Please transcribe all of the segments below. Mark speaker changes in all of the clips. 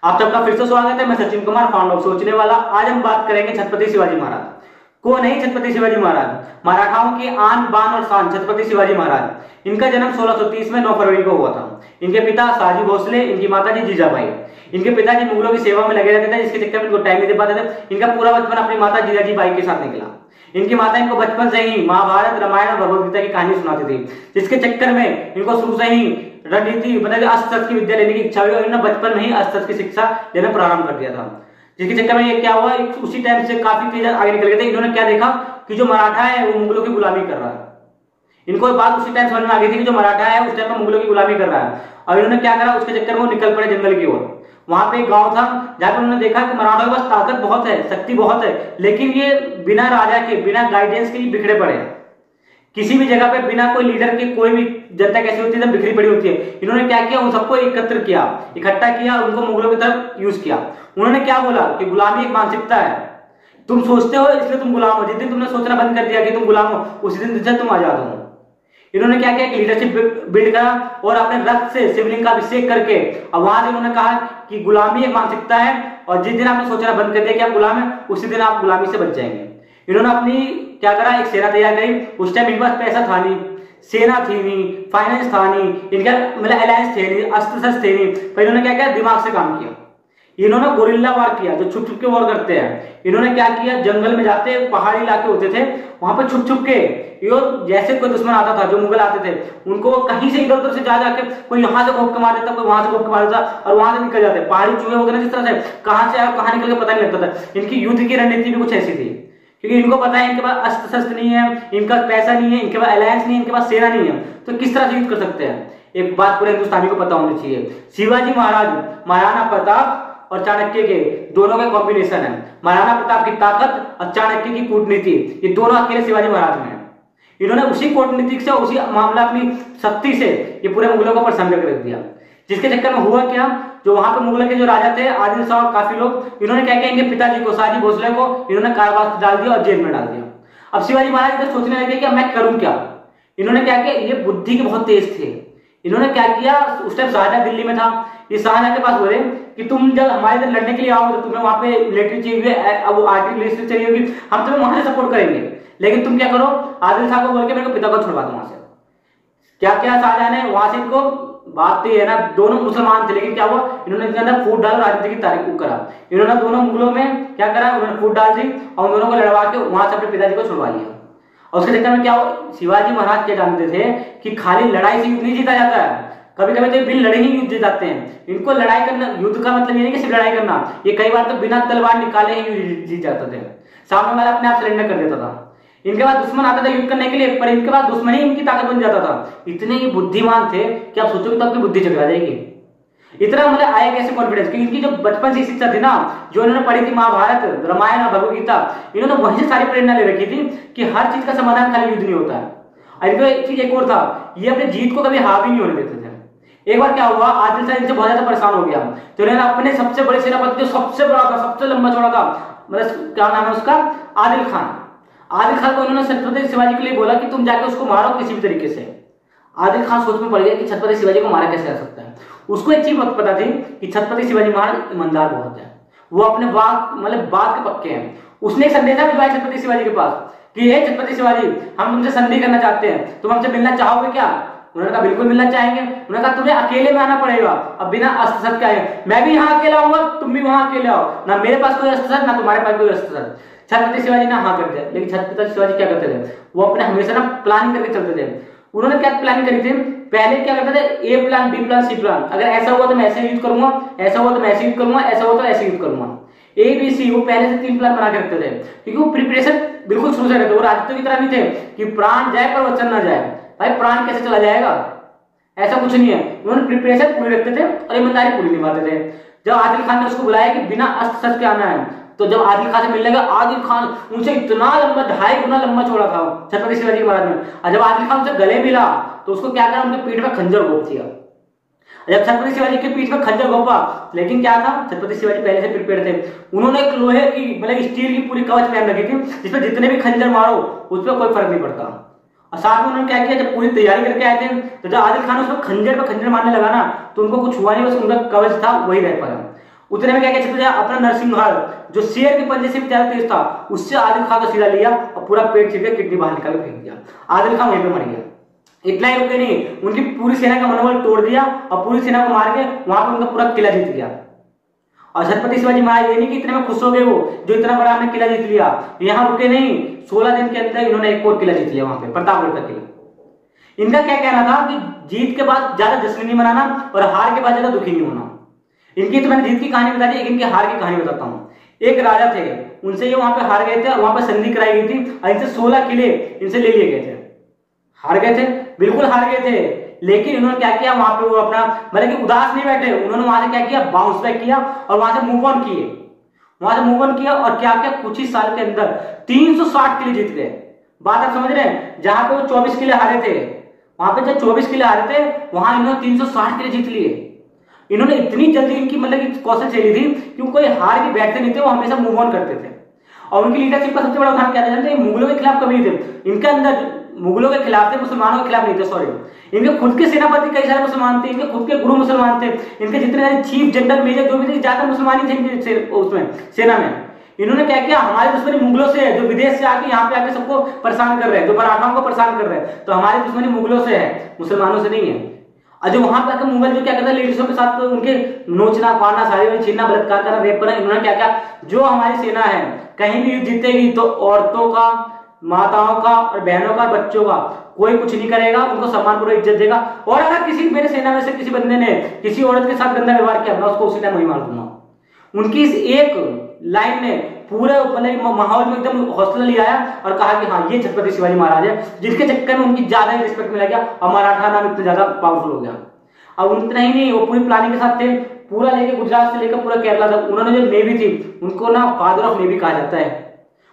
Speaker 1: आप सबका फिर से स्वागत है। मैं सचिन कुमार, फाउंडर ऑफ सोचने वाला। आज हम बात करेंगे छत्रपति शिवाजी महाराज। कौन है छत्रपति शिवाजी महाराज? मराठाओं की आन बान और शान छत्रपति शिवाजी महाराज। इनका जन्म 1630 में 9 फरवरी को हुआ था। इनके पिता शाहजी भोसले, इनकी माताजी जीजाबाई। इनके पिताजी मुगलों की सेवा में लगे रहते थे, जिसके चक्कर में इनको टाइम नहीं दे पाते थे। इनका पूरा बचपन अपनी माता जीजाजी बाई के साथ निकला। इनकी माता इनको बचपन से ही महाभारत, रामायण और भगवद गीता की कहानी सुनाती थी, जिसके चक्कर में इनको शुरू से ही रणनीति मतलब अस्त्र शस्त्र की विद्या लेने की इच्छा हुई और इन्होंने बचपन में ही अस्त्र शस्त्र की शिक्षा लेना प्रारंभ कर दिया था। जिसके चक्कर में ये क्या हुआ, उसी टाइम से काफी तेज आगे निकल गए थे। इन्होंने क्या देखा कि जो मराठा है वो मुगलों की गुलामी कर रहा है। इनको बात उसी टाइम समझ में आ गई थी कि जो मराठा है उस टाइम में मुगलों की गुलामी कर रहा है। और इन्होंने क्या करा, उसके चक्कर में वो निकल पड़े जंगल की ओर। वहां पे एक गांव था जहां पर उन्होंने देखा कि मराठों के पास ताकत बहुत है, शक्ति बहुत है, लेकिन ये बिना राजा के, बिना गाइडेंस के बिखरे पड़े हैं। किसी भी जगह पे बिना कोई लीडर के कोई भी जनता कैसी होती है, बिखरी पड़ी होती है। इन्होंने क्या किया, उन सबको एकत्र किया, इकट्ठा किया, उनको मुगलों की तरफ यूज किया। उन्होंने क्या बोला कि गुलामी एक मानसिकता है, तुम सोचते हो इसलिए तुम गुलाम हो। जिस दिन तुमने सोचना बंद कर दिया कि तुम गुलाम हो, उसी दिन से तुम आजाद हो। इन्होंने क्या किया कि लीडरशिप बिल्ड करा और अपने रक्त से शिवलिंग का अभिषेक करके, और वहां से उन्होंने कहा कि गुलामी एक मानसिकता है और जिस दिन आपने सोचना बंद कर दिया कि आप गुलाम है, उसी दिन आप गुलामी से बच जाएंगे। इन्होंने अपनी क्या करा, एक सेना तैयार करी। उस टाइम इनके पास पैसा था नहीं, सेना थी नहीं, फाइनेंस था नहीं, इनका मतलब अलायंस थे नहीं, अस्त्र शस्त्र थे नहीं, पर इन्होंने क्या किया, दिमाग से काम किया। इन्होंने गोरिल्ला वार किया, जो छुप छुप के वार करते हैं। इन्होंने क्या किया, जंगल में जाते, पहाड़ी इलाके होते थे, वहां पर छुप छुप के जैसे कोई दुश्मन आता था, जो मुगल आते थे, उनको कहीं से इधर उधर से जा जाके कोई यहाँ से घोप के मार देता, कोई वहां से घोप के मार देता और वहां से निकल जाते। पहाड़ी चूहे वगैरह जिस तरह से कहां से आया कहां निकल के पता नहीं लगता था। इनकी युद्ध की रणनीति भी कुछ ऐसी थी, क्योंकि इनको पता है इनके पास अस्त्र शस्त्र नहीं है, इनका पैसा नहीं है, इनके पास अलायंस नहीं है, इनके पास सेना नहीं है, तो किस तरह से युद्ध कर सकते हैं। एक बात पूरे हिंदुस्तानी को पता होनी चाहिए, शिवाजी महाराज महाराणा प्रताप और चाणक्य के दोनों का कॉम्बिनेशन है। महाराणा प्रताप की ताकत और चाणक्य की कूटनीति, ये दोनों अकेले शिवाजी महाराज में है। इन्होंने उसी कूटनीति से, उसी मामला, अपनी शक्ति से ये पूरे मुगलों को परेशान करके रख दिया। जिसके चक्कर में हुआ क्या, जो वहां पे मुगलों के जो राजा थे, आदिल शाह और काफी लोग, इन्होंने क्या किया, इनके पिताजी को, शाहजी भोसले को इन्होंने कारावास डाल दिया और जेल में डाल दिया। अब शिवाजी महाराज इधर सोचने लगे कि मैं करूं क्या। इन्होंने क्या किया, ये बुद्धि के बहुत तेज थे। इन्होंने क्या किया, उस टाइम शाहजहां दिल्ली में था, ये शाहजहां के पास बोले कि तुम जब हमारे इधर लड़ने के लिए आओ तो तुम्हें वहां पे मिलिट्री चाहिए, अब आर्टिलरी चाहिए होगी, हम तुम्हें वहां से सपोर्ट करेंगे, लेकिन तुम क्या करो, आदिल शाह को बोल के मेरे को पिता को छुड़वा दो वहां से। क्या क्या शाहजहां ने वहां से इनको, बात तो है ना, दोनों मुसलमान थे, लेकिन क्या हुआ, इन्होंने इनके अंदर फूट डाल राजनीति की तारीफ करा। इन्होंने दोनों मुगलों में क्या करा, उन्होंने फूट डाल दी और उन दोनों को लड़वा के वहां से अपने पिताजी को छुड़वा लिया। और उसके चक्कर में क्या हुआ, शिवाजी महाराज क्या जानते थे कि खाली लड़ाई से युद्ध नहीं जीता जाता है, कभी कभी तो बिन लड़े ही युद्ध जीत जाते हैं। इनको लड़ाई करना, युद्ध का मतलब ये नहीं कि सिर्फ लड़ाई करना, ये कई बार तो बिना तलवार निकाले ही जीत जाते थे। सामने वाला अपने आप सरेंडर कर देता था। इनके पास दुश्मन आता था युद्ध करने के लिए, पर इनके पास दुश्मन ही इनकी ताकत बन जाता था। इतने ही बुद्धिमान थे कि आप सोचोगे तो आपकी बुद्धि चकरा जाएगी। इतना मतलब आया कैसे कॉन्फिडेंस कि इनकी जो बचपन से शिक्षा थी ना, जो इन्होंने पढ़ी थी महाभारत, रामायण और भगवद गीता, इन्होंने वहीं से सारी प्रेरणा ले रखी थी कि हर चीज का समाधान खाली युद्ध नहीं होता है। और इनको एक चीज एक और था, ये अपनी जीत को कभी हावी नहीं होने देते थे। एक बार क्या हुआ, आदिल शाह इनसे बहुत ज्यादा परेशान हो गया, तो इन्होंने अपने सबसे बड़े सेनापति, जो सबसे बड़ा था, सबसे लंबा चौड़ा था, मतलब क्या नाम है उसका, आदिल खान। आदिल खान को इन्होंने छत्रपति शिवाजी के लिए बोला कि तुम जाके उसको मारो किसी भी तरीके से। आदिल खान सोच में पड़ गया कि छत्रपति शिवाजी को मारा कैसे जा सकता है। उसको एक चीज पता थी कि छत्रपति शिवाजी महाराज ईमानदार बहुत है, वो अपने बात के पक्के हैं। उसने एक संदेशा भिजवाया छत्रपति शिवाजी के पास कि हे छत्रपति शिवाजी, हम तुमसे संधि करना चाहते हैं, तुम हमसे मिलना चाहोगे क्या। उन्होंने कहा बिल्कुल मिलना चाहेंगे। उन्होंने कहा तुम्हें अकेले में आना पड़ेगा, अब बिना अस्त्र शस्त्र के आए, मैं भी यहाँ अकेला आऊंगा, तुम भी वहां अकेले आओ, ना मेरे पास कोई अस्त्र शस्त्र, ना तुम्हारे पास कोई अस्त्र शस्त्र। छत्रपति शिवाजी ने हाँ कर दिया, लेकिन छत्रपति शिवाजी क्या करते थे, वो अपने हमेशा ना प्लानिंग करके चलते थे। उन्होंने क्या प्लानिंग करी थी, पहले क्या करते थे, ए प्लान, बी प्लान, सी प्लान, अगर ऐसा हुआ तो मैं ऐसे युद्ध करूंगा, ऐसा हुआ तो मैं ऐसे युद्ध करूंगा, ऐसा हुआ तो ऐसे युद्ध करूंगा। ABC वो पहले से 3 प्लान बना के रखते थे, क्योंकि वो प्रिपरेशन बिल्कुल शुरू से रहते। वो राजपूतों की तरह नहीं थे कि प्राण जाए पर वचन ना जाए। भाई प्राण कैसे चला जाएगा, ऐसा कुछ नहीं है। उन्होंने प्रिपरेशन पूरी रखते थे और ईमानदारी पूरी निभाते थे। जब आदिल खान ने उसको बुलाया कि बिना अस्त्र शस्त्र के आना है, तो जब आदिल खान से मिलने गया, आदिल खान उनसे इतना लंबा, 2.5 गुना लंबा चौड़ा था छत्रपति शिवाजी महाराज में। और जब आदिल खान उनसे गले मिला तो उसको क्या करा, उनके पीठ में खंजर घोप दिया। जब छत्रपति शिवाजी के पीठ में खंजर घोपा, लेकिन क्या था, छत्रपति शिवाजी पहले से प्रिपेयर थे। उन्होंने एक लोहे की, मतलब स्टील की पूरी कवच पहन रखी थी, जिसमें जितने भी खंजर मारो उस पर कोई फर्क नहीं पड़ता। और साथ में उन्होंने क्या किया, जब पूरी तैयारी करके आए थे, तो जब आदिल खान उसको खंजर पर खंजर मारने लगा ना, तो उनको कुछ हुआ नहीं, बस उनका कवच था वही रह पाया। उतने में क्या किया छत्रपति अपना नरसिंहगढ़ जो शेर के पंजे से भी ज्यादा तेज था, उससे आदिल खां को सीधा लिया और पूरा पेट छीन के किडनी बाहर निकाल फेंक दिया। आदिल खां वहीं पे मर गया। इतना ही रुके नहीं, उनकी पूरी सेना का मनोबल तोड़ दिया और पूरी सेना को मार के वहां पर उनका पूरा किला जीत गया। और छत्रपति शिवाजी महाराज ये नहीं कि इतने में खुश हो गए वो जो इतना बड़ा हमने किला जीत लिया, यहाँ रुके नहीं, 16 दिन के अंदर इन्होंने एक और किला जीत लिया वहां पे, प्रतापगढ़ का किला। इनका क्या कहना था कि जीत के बाद ज्यादा जश्न नहीं मनाना और हार के बाद ज्यादा दुखी नहीं होना। इनकी तो मैंने जीत की कहानी बता दी, इनकी हार की कहानी बताता हूँ। एक राजा थे, उनसे ये वहां पे हार गए थे और वहां पे संधि कराई गई थी और इनसे 16 किले इनसे ले लिए गए थे। हार गए थे, बिल्कुल हार गए थे, लेकिन इन्होंने क्या किया वहां पे वो अपना मतलब कि उदास नहीं बैठे, उन्होंने वहां से क्या किया बाउंस बैक किया और वहां से मूव ऑन किए, वहां से मूव ऑन किया और क्या किया कुछ ही साल के अंदर 360 किले जीत गए। बात आप समझ रहे हैं, जहां पे वो 24 किले हारे थे, वहां पे जब 24 किले हारे थे वहां इन्होंने 360 किले जीत लिए। इन्होंने इतनी जल्दी इनकी मतलब कौशल चली थी क्योंकि कोई हार के बैठते नहीं थे, वो हमेशा मूव ऑन करते थे। और उनकी लीडरशिप का सबसे बड़ा उदाहरण क्या था जानते हैं, मुगलों के खिलाफ कभी नहीं थे इनके अंदर, मुगलों के खिलाफ थे, मुसलमानों के खिलाफ नहीं थे, सॉरी। इनके खुद के सेनापति कई सारे मुसलमान थे, इनके खुद के गुरु मुसलमान थे, इनके जितने सारे चीफ जनरल मेजर जो भी थे ज्यादा मुसलमान थे इनके उसमें सेना में। इन्होंने क्या किया, हमारी दुश्मनी मुगलों से है जो विदेश से आके यहाँ पे आके सबको परेशान कर रहे हैं, जो मराठाओं को परेशान कर रहे हैं, तो हमारी दुश्मनी मुगलों से है, मुसलमानों से नहीं है। और जो वहां पे आकर मुगल जो क्या करते हैं लेडीजों के साथ तो उनके नोचना पाना साड़ी छीनना बलात्कार करना रेप करना, इन्होंने क्या किया, जो हमारी सेना है कहीं भी जीतेगी तो औरतों का, माताओं का और बहनों का, बच्चों का कोई कुछ नहीं करेगा, उनको सम्मानपूर्वक इज्जत देगा। और अगर किसी मेरे सेना में से किसी बंदे ने किसी औरत के साथ गंदा व्यवहार किया मैं उसको उसी टाइम वही मार दूंगा। उनकी इस एक लाइन ने पूरे माहौल में एकदम हौसला ले आया और कहा कि हाँ ये छत्रपति शिवाजी महाराज है, जिसके चक्कर में उनकी ज्यादा ही रिस्पेक्ट मिला गया और मराठा नाम इतना ज्यादा पावरफुल हो गया। अब उतना ही नहीं, वो पूरी प्लानिंग के साथ थे, पूरा लेके गुजरात से लेकर पूरा केरला तक। उन्होंने जो नेवी थी उनको ना फादर ऑफ नेवी कहा जाता है,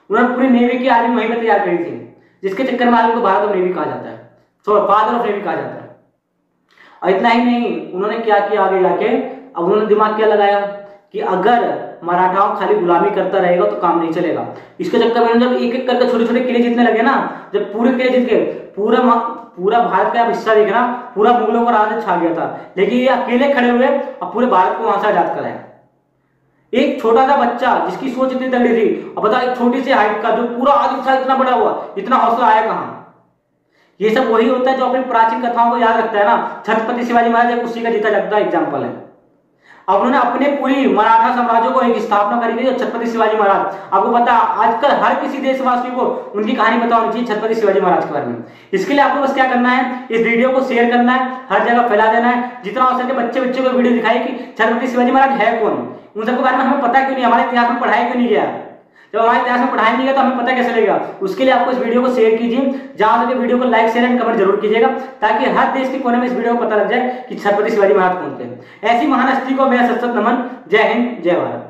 Speaker 1: उन्होंने पूरी नेवी की आर्मी वहीं पर तैयार करी थी, जिसके चक्कर में आर्मी को भारत ऑफ नेवी कहा जाता है, सो फादर ऑफ नेवी कहा जाता है। और इतना ही नहीं, उन्होंने क्या किया आगे जाके, अब उन्होंने दिमाग क्या लगाया कि अगर मराठाओं खाली गुलामी करता रहेगा तो काम नहीं चलेगा। इसके चक्कर में जब एक एक करके छोटे छोटे किले जीतने लगे ना, जब पूरे किले जीत गए, पूरा भारत का हिस्सा देखना पूरा मुगलों का राज छा गया था, लेकिन ये अकेले खड़े हुए और पूरे भारत को वहां से आजाद कराया। एक छोटा सा बच्चा जिसकी सोच इतनी तगड़ी थी, और बता एक छोटी सी हाइट का जो पूरा आदिल शाह इतना बड़ा हुआ, इतना हौसला आया कहां। ये सब वही होता है जो अपनी प्राचीन कथाओं को याद रखता है ना। छत्रपति शिवाजी महाराज एक उसी का जीता जागता एग्जाम्पल है। अब उन्होंने अपने पूरी मराठा साम्राज्य को एक स्थापना करी गई, छत्रपति शिवाजी महाराज। आपको पता आजकल हर किसी देशवासी को उनकी कहानी पता होनी चाहिए छत्रपति शिवाजी महाराज के बारे में। इसके लिए आपको बस क्या करना है, इस वीडियो को शेयर करना है, हर जगह फैला देना है, जितना हो सके बच्चे बच्चे को वीडियो दिखाई कि छत्रपति शिवाजी महाराज है कौन, उन सबके बारे में हमें पता क्यों नहीं, हमारे इतिहास में पढ़ाया क्यों नहीं गया। जब हमारे इतिहास में पढ़ाई नहीं गया तो हमें पता कैसे लगेगा। उसके लिए आपको इस वीडियो को शेयर कीजिए, जहां से वीडियो को लाइक शेयर एंड कमेंट जरूर कीजिएगा, ताकि हर देश के कोने में इस वीडियो को पता लग जाए कि छत्रपति शिवाजी महाराज कौन थे। ऐसी महान हस्ती को मेरा सत नमन। जय हिंद, जय भारत।